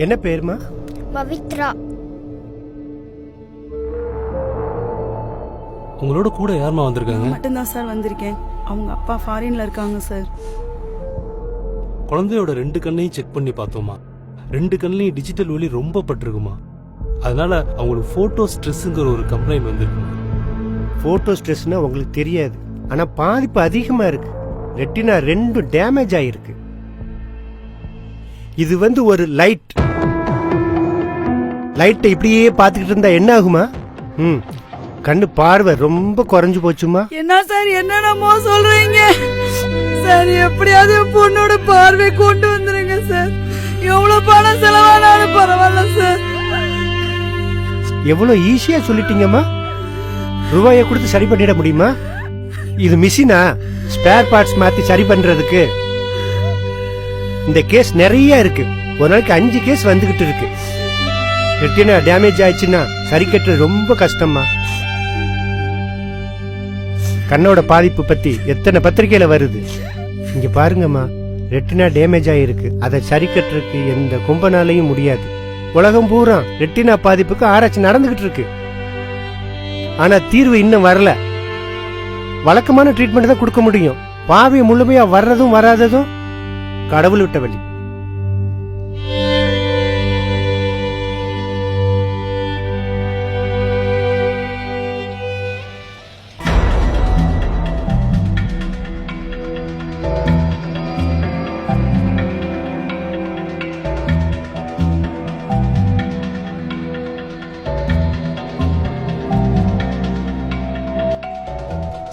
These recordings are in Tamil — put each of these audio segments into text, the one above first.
என்ன பேருமா? பவித்ரா. உங்களோட கூட யாருமா வந்திருக்காங்க? மட்டும்தான் சார் வந்திருக்கேன். அவங்க அப்பா ஃபாரின்ல இருக்காங்க சார். குழந்தையோட 2 கண்ணையும் செக் பண்ணி பார்த்தோமா, 2 கண்ணையும் டிஜிட்டல் ஒளி ரொம்ப பட்டிருக்குமா. அதனால அவங்களுக்கு போட்டோ ஸ்ட்ரெஸ்ங்கிற ஒரு கம்ப்ளைண்ட் வந்திருக்கு. போட்டோ ஸ்ட்ரெஸ்னா உங்களுக்கு தெரியாது, ஆனா பாதிப்பு அதிகமா இருக்கு. ரெட்டினா 2 டேமேஜ் ஆயிருக்கு. இது ஒரு லைட்டை இப்படியே பார்த்துக்கிட்டு இருந்தா என்ன ஆகுமா? கண்ணு பார்வை ரொம்ப குறைஞ்சு போச்சுமா. என்ன சார் என்னென்னமோ சொல்றீங்க சார்? எப்படியாவது பொண்ணோட பார்வை கொண்டு வந்துருங்க சார். எவ்வளவு பணம் செலவானாலும் பரவாயில்ல சார். எவ்வளவு ஈஸியா சொல்லிட்டீங்கம்மா. ரூபாயை கொடுத்து சரி பண்ணிட முடியுமா? இது மிஷினா ஸ்பேர் பார்ட்ஸ் மாத்தி சரி பண்றதுக்கு? இந்த கேஸ் நிறைய இருக்கு. ஒரு நாளைக்கு 5 கேஸ் வந்துகிட்டு இருக்கு. ரெட்டினா டேமேஜ் ஆயிடுச்சுன்னா சரி கட்டுறது ரொம்ப கஷ்டமா. கண்ணோட பாதிப்பு பத்தி எத்தனை பத்திரிகையில வருது. இங்க பாருங்கம்மா, ரெட்டினா டேமேஜ் ஆயிருக்கு. அதை சரி கட்டுறதுக்கு எந்த கும்பனாலையும் முடியாது. உலகம் பூரா ரெட்டினா பாதிப்புக்கு ஆராய்ச்சி நடந்துகிட்டு இருக்கு. ஆனா தீர்வு இன்னும் வரல. வழக்கமான ட்ரீட்மெண்ட் தான் கொடுக்க முடியும். பாவை முழுமையா வர்றதும் வராததும் கடவுள் விட்ட வழி.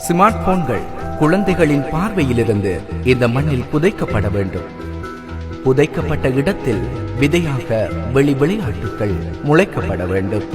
ஸ்மார்ட் போன்கள் குழந்தைகளின் பார்வையிலிருந்து இந்த மண்ணில் புதைக்கப்பட வேண்டும். புதைக்கப்பட்ட இடத்தில் விதையாக வெளி விளையாட்டுகள் முளைக்கப்பட வேண்டும்.